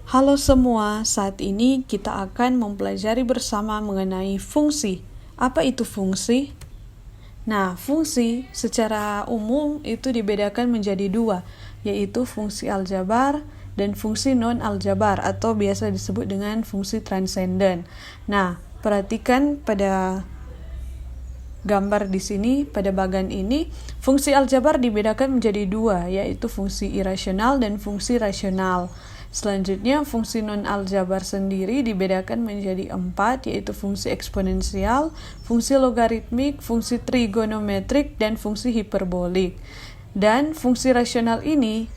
Halo semua, saat ini kita akan mempelajari bersama mengenai fungsi. Apa itu fungsi? Nah, fungsi secara umum itu dibedakan menjadi dua, yaitu fungsi aljabar dan fungsi non-aljabar atau biasa disebut dengan fungsi transenden. Nah, perhatikan pada gambar di sini, pada bagan ini, fungsi aljabar dibedakan menjadi dua, yaitu fungsi irasional dan fungsi rasional. Selanjutnya, fungsi non-aljabar sendiri dibedakan menjadi 4, yaitu fungsi eksponensial, fungsi logaritmik, fungsi trigonometrik, dan fungsi hiperbolik. Dan fungsi rasional ini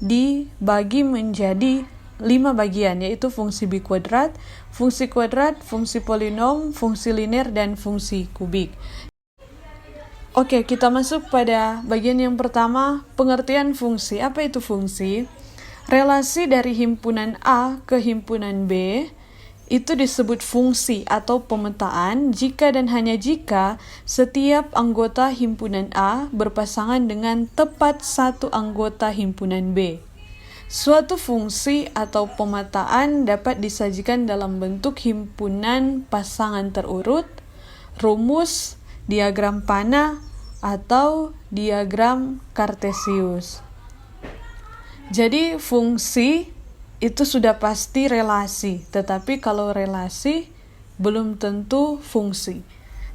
dibagi menjadi 5 bagian, yaitu fungsi bikuadrat, fungsi polinom, fungsi linear, dan fungsi kubik. Oke, kita masuk pada bagian yang pertama, pengertian fungsi. Apa itu fungsi? Relasi dari himpunan A ke himpunan B itu disebut fungsi atau pemetaan jika dan hanya jika setiap anggota himpunan A berpasangan dengan tepat satu anggota himpunan B. Suatu fungsi atau pemetaan dapat disajikan dalam bentuk himpunan pasangan terurut, rumus, diagram panah, atau diagram kartesius. Jadi fungsi itu sudah pasti relasi, tetapi kalau relasi belum tentu fungsi.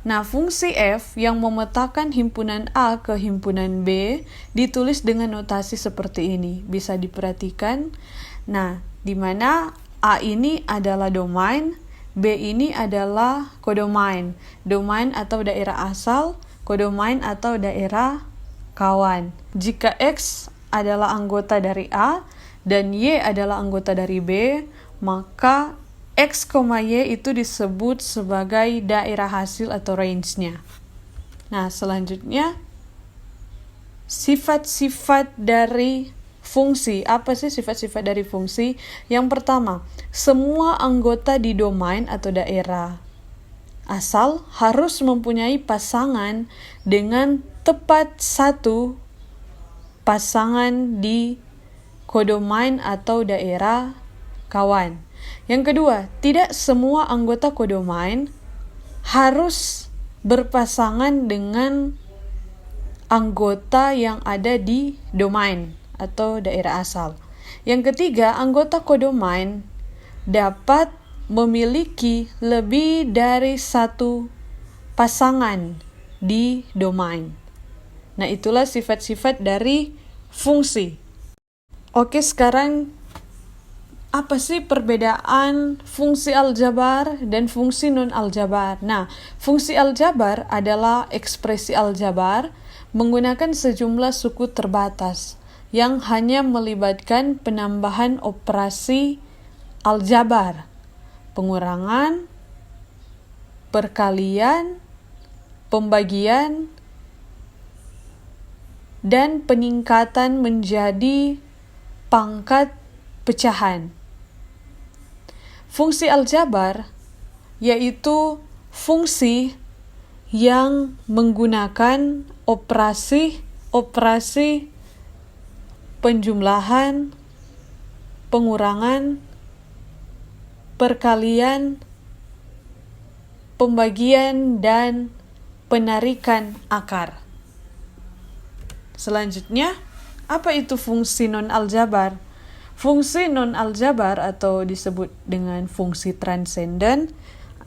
Nah, fungsi f yang memetakan himpunan A ke himpunan B ditulis dengan notasi seperti ini. Bisa diperhatikan. Nah, di mana A ini adalah domain, B ini adalah kodomain. Domain atau daerah asal, kodomain atau daerah kawan. Jika X adalah anggota dari A dan Y adalah anggota dari B, maka X, Y itu disebut sebagai daerah hasil atau range-nya. Nah, selanjutnya sifat-sifat dari fungsi. Apa sih sifat-sifat dari fungsi? Yang pertama, semua anggota di domain atau daerah asal harus mempunyai pasangan dengan tepat satu pasangan di kodomain atau daerah kawan. Yang kedua, tidak semua anggota kodomain harus berpasangan dengan anggota yang ada di domain atau daerah asal. Yang ketiga, anggota kodomain dapat memiliki lebih dari satu pasangan di domain. Nah, itulah sifat-sifat dari fungsi. Oke, sekarang apa sih perbedaan fungsi aljabar dan fungsi non-aljabar? Nah, fungsi aljabar adalah ekspresi aljabar menggunakan sejumlah suku terbatas yang hanya melibatkan penambahan operasi aljabar, pengurangan, perkalian, pembagian, dan peningkatan menjadi pangkat pecahan. Fungsi aljabar yaitu fungsi yang menggunakan operasi penjumlahan, pengurangan, perkalian, pembagian, dan penarikan akar. Selanjutnya, apa itu fungsi non-aljabar? Fungsi non-aljabar atau disebut dengan fungsi transenden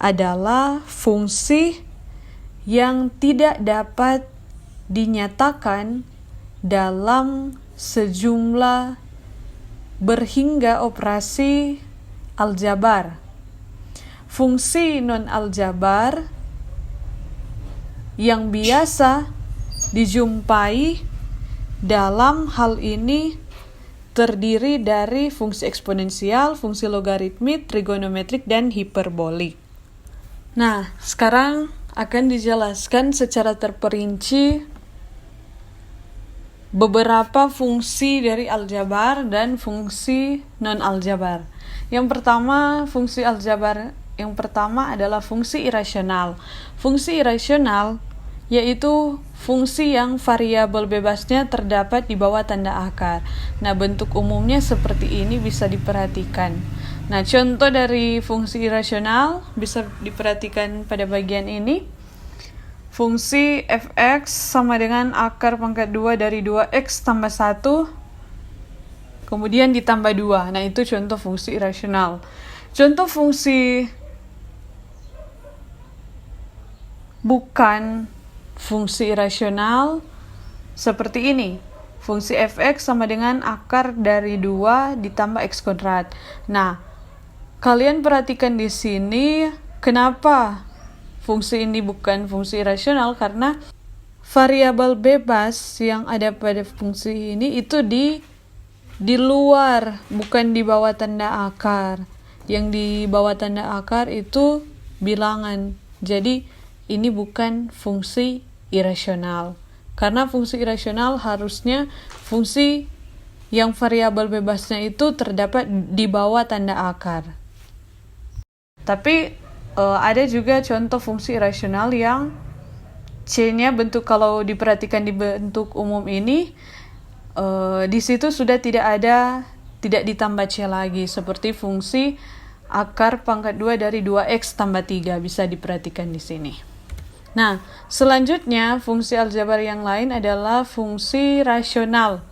adalah fungsi yang tidak dapat dinyatakan dalam sejumlah berhingga operasi aljabar. Fungsi non-aljabar yang biasa dijumpai dalam hal ini terdiri dari fungsi eksponensial, fungsi logaritmik, trigonometrik, dan hiperbolik. Nah, sekarang akan dijelaskan secara terperinci beberapa fungsi dari aljabar dan fungsi non-aljabar. Yang pertama, fungsi aljabar yang pertama adalah fungsi irasional. Fungsi irasional yaitu fungsi yang variabel bebasnya terdapat di bawah tanda akar. Nah, bentuk umumnya seperti ini bisa diperhatikan. Nah, contoh dari fungsi irasional bisa diperhatikan pada bagian ini. Fungsi fx sama dengan akar pangkat 2 dari 2x tambah 1, kemudian ditambah 2. Nah, itu contoh fungsi irasional. Contoh fungsi bukan fungsi irasional seperti ini. Fungsi fx sama dengan akar dari 2 ditambah x kuadrat. Nah, kalian perhatikan di sini kenapa fungsi ini bukan fungsi irasional, karena variabel bebas yang ada pada fungsi ini itu di luar, bukan di bawah tanda akar. Yang di bawah tanda akar itu bilangan. Jadi ini bukan fungsi irasional. Karena fungsi irasional harusnya fungsi yang variabel bebasnya itu terdapat di bawah tanda akar. Tapi ada juga contoh fungsi irasional yang C-nya bentuk, kalau diperhatikan di bentuk umum ini, di situ sudah tidak ditambah C lagi, seperti fungsi akar pangkat 2 dari 2x tambah 3, bisa diperhatikan di sini. Nah, selanjutnya fungsi aljabar yang lain adalah fungsi rasional.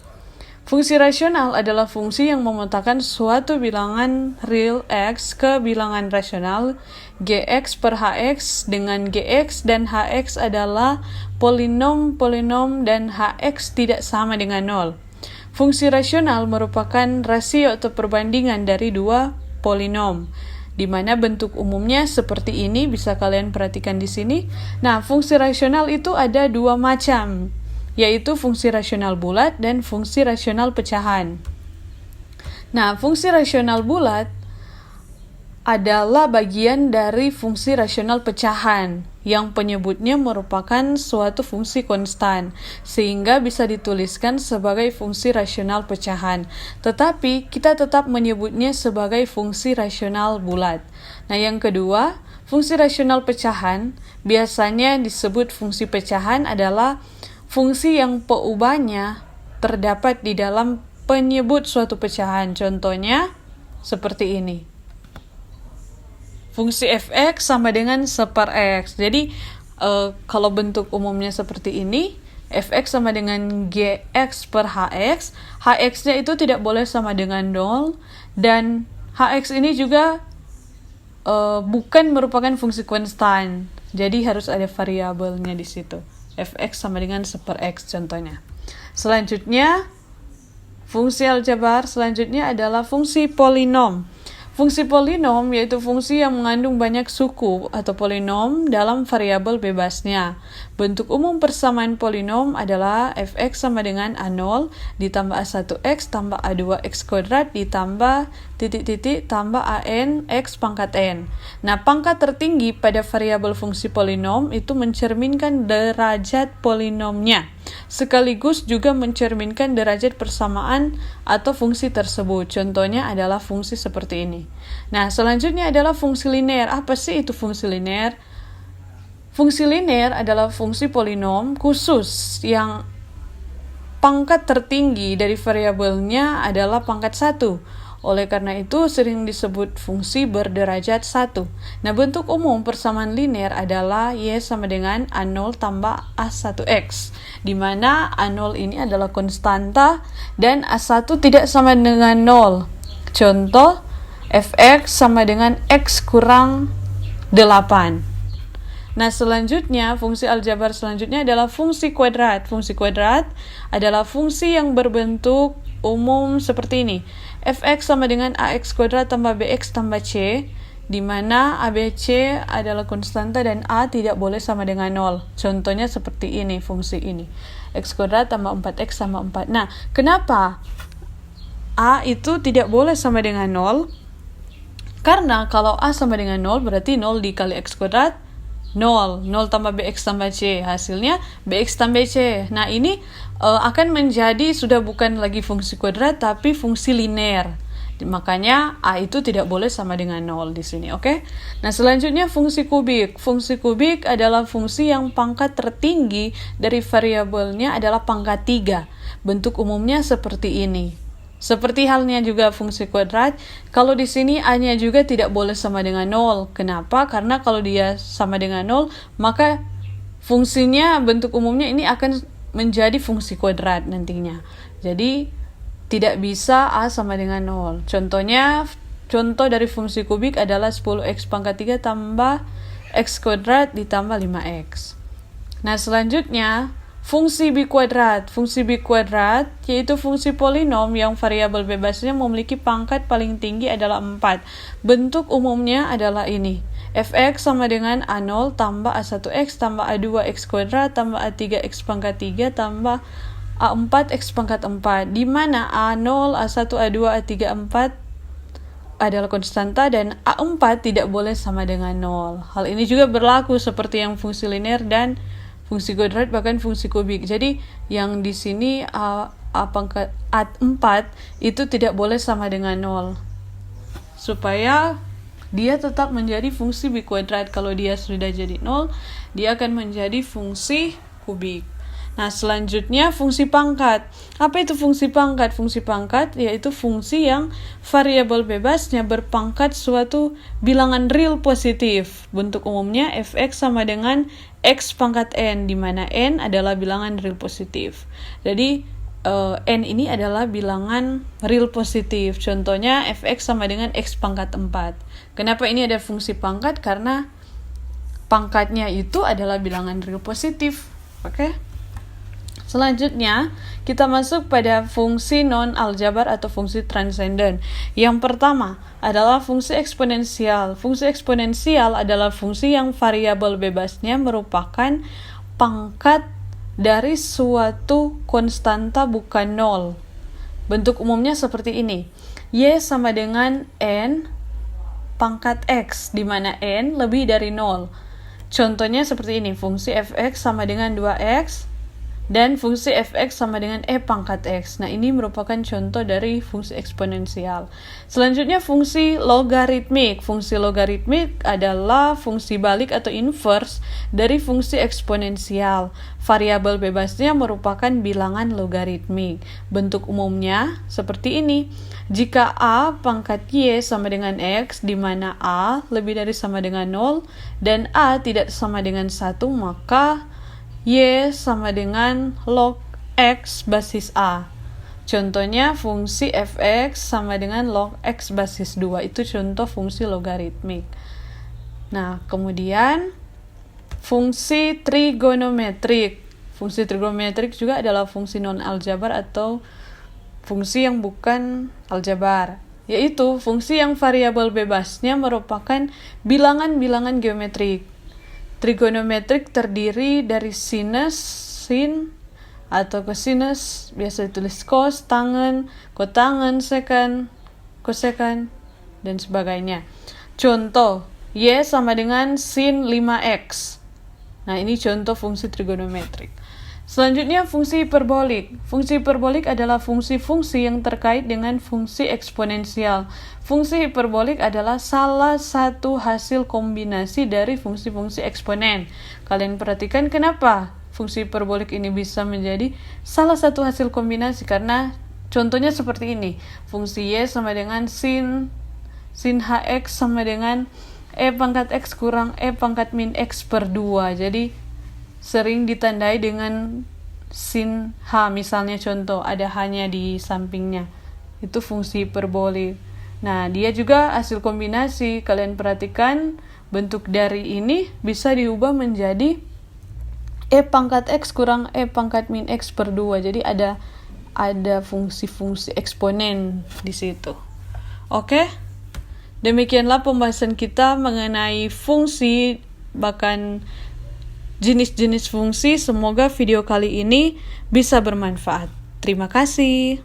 Fungsi rasional adalah fungsi yang memetakan suatu bilangan real x ke bilangan rasional gx per hx dengan gx dan hx adalah polinom-polinom dan hx tidak sama dengan 0. Fungsi rasional merupakan rasio atau perbandingan dari dua polinom, di mana bentuk umumnya seperti ini, bisa kalian perhatikan di sini. Nah, fungsi rasional itu ada dua macam, yaitu fungsi rasional bulat dan fungsi rasional pecahan. Nah, fungsi rasional bulat adalah bagian dari fungsi rasional pecahan yang penyebutnya merupakan suatu fungsi konstan, sehingga bisa dituliskan sebagai fungsi rasional pecahan. Tetapi kita tetap menyebutnya sebagai fungsi rasional bulat. Nah, yang kedua, fungsi rasional pecahan biasanya disebut fungsi pecahan adalah fungsi yang peubahnya terdapat di dalam penyebut suatu pecahan. Contohnya seperti ini. Fungsi fx sama dengan seper x. Jadi kalau bentuk umumnya seperti ini, fx sama dengan gx per hx. Hx-nya itu tidak boleh sama dengan 0, dan hx ini juga bukan merupakan fungsi konstan. Jadi harus ada variabelnya di situ. Fx sama dengan seper x contohnya. Selanjutnya, fungsi aljabar selanjutnya adalah fungsi polinom. Fungsi polinom yaitu fungsi yang mengandung banyak suku atau polinom dalam variabel bebasnya. Bentuk umum persamaan polinom adalah fx sama dengan a0 ditambah a1x tambah a2x kuadrat ditambah titik-titik tambah an x pangkat n. Nah, pangkat tertinggi pada variabel fungsi polinom itu mencerminkan derajat polinomnya, sekaligus juga mencerminkan derajat persamaan atau fungsi tersebut. Contohnya adalah fungsi seperti ini. Nah, selanjutnya adalah fungsi linear. Apa sih itu fungsi linear? Fungsi linear adalah fungsi polinom khusus yang pangkat tertinggi dari variabelnya adalah pangkat 1. Oleh karena itu sering disebut fungsi berderajat 1. Nah, bentuk umum persamaan linear adalah y sama dengan a0 tambah a1x, di mana a0 ini adalah konstanta dan a1 tidak sama dengan 0. Contoh, fx sama dengan x kurang 8. Nah, selanjutnya, fungsi aljabar selanjutnya adalah fungsi kuadrat. Fungsi kuadrat adalah fungsi yang berbentuk umum seperti ini. Fx sama dengan ax kuadrat tambah bx tambah c, di mana abc adalah konstanta dan a tidak boleh sama dengan 0. Contohnya seperti ini, fungsi ini. X kuadrat tambah 4x sama 4. Nah, kenapa a itu tidak boleh sama dengan 0? Karena kalau a sama dengan 0, berarti 0 dikali x kuadrat 0. 0 tambah bx tambah c, hasilnya bx tambah c. Nah, ini akan menjadi sudah bukan lagi fungsi kuadrat, tapi fungsi linear. Makanya A itu tidak boleh sama dengan 0 di sini, oke? Nah, selanjutnya fungsi kubik. Fungsi kubik adalah fungsi yang pangkat tertinggi dari variabelnya adalah pangkat 3. Bentuk umumnya seperti ini. Seperti halnya juga fungsi kuadrat, kalau di sini A-nya juga tidak boleh sama dengan 0. Kenapa? Karena kalau dia sama dengan 0, maka fungsinya bentuk umumnya ini akan menjadi fungsi kuadrat nantinya. Jadi tidak bisa A sama dengan 0. Contoh dari fungsi kubik adalah 10x pangkat 3 tambah x kuadrat ditambah 5x. Nah, selanjutnya fungsi B kuadrat. Fungsi B kuadrat yaitu fungsi polinom yang variabel bebasnya memiliki pangkat paling tinggi adalah 4. Bentuk umumnya adalah ini. Fx sama dengan A0 tambah A1x tambah A2x kuadrat tambah A3x pangkat 3 tambah A4 x pangkat 4, di mana A0, A1, A2, A3, A4 adalah konstanta dan A4 tidak boleh sama dengan 0. Hal ini juga berlaku seperti yang fungsi linear dan fungsi kuadrat bahkan fungsi kubik. Jadi yang di sini A4 itu tidak boleh sama dengan 0. Supaya dia tetap menjadi fungsi B kuadrat. Kalau dia sudah jadi 0, dia akan menjadi fungsi kubik. Nah, selanjutnya fungsi pangkat. Apa itu fungsi pangkat? Fungsi pangkat yaitu fungsi yang variabel bebasnya berpangkat suatu bilangan real positif. Bentuk umumnya fx sama dengan x pangkat n, di mana n adalah bilangan real positif. Jadi, n ini adalah bilangan real positif. Contohnya fx sama dengan x pangkat 4. Kenapa ini ada fungsi pangkat? Karena pangkatnya itu adalah bilangan real positif. Oke? Selanjutnya, kita masuk pada fungsi non-aljabar atau fungsi transenden. Yang pertama adalah fungsi eksponensial. Fungsi eksponensial adalah fungsi yang variabel bebasnya merupakan pangkat dari suatu konstanta bukan 0. Bentuk umumnya seperti ini. Y sama dengan n pangkat x, di mana n lebih dari 0. Contohnya seperti ini. Fungsi fx sama dengan 2x dan fungsi fx sama dengan e pangkat x. Nah, ini merupakan contoh dari fungsi eksponensial. Selanjutnya fungsi logaritmik. Fungsi logaritmik adalah fungsi balik atau inverse dari fungsi eksponensial. Variabel bebasnya merupakan bilangan logaritmik. Bentuk umumnya seperti ini. Jika a pangkat y sama dengan x, di mana a lebih dari sama dengan 0 dan a tidak sama dengan 1, maka y sama dengan log x basis a. Contohnya fungsi fx sama dengan log x basis 2. Itu contoh fungsi logaritmik. Nah, kemudian fungsi trigonometrik. Fungsi trigonometrik juga adalah fungsi non-aljabar atau fungsi yang bukan aljabar, yaitu fungsi yang variabel bebasnya merupakan bilangan-bilangan geometrik. Trigonometrik terdiri dari sinus, sin, atau cosinus, biasa ditulis cos, tangen, kotangen, sekan, kosekan, dan sebagainya. Contoh, y sama dengan sin 5x. Nah, ini contoh fungsi trigonometrik. Selanjutnya fungsi hiperbolik. Fungsi hiperbolik adalah fungsi-fungsi yang terkait dengan fungsi eksponensial. Fungsi hiperbolik adalah salah satu hasil kombinasi dari fungsi-fungsi eksponen. Kalian perhatikan kenapa fungsi hiperbolik ini bisa menjadi salah satu hasil kombinasi, karena contohnya seperti ini. Fungsi y sama dengan sin hx sama dengan e pangkat x kurang e pangkat min x per 2. Jadi sering ditandai dengan sin h, misalnya contoh ada h-nya di sampingnya, itu fungsi hiperbolik. Nah, dia juga hasil kombinasi. Kalian perhatikan bentuk dari ini bisa diubah menjadi e pangkat x kurang e pangkat min x per 2. Jadi ada fungsi-fungsi eksponen di situ. Oke? Demikianlah pembahasan kita mengenai fungsi, bahkan jenis-jenis fungsi. Semoga video kali ini bisa bermanfaat. Terima kasih.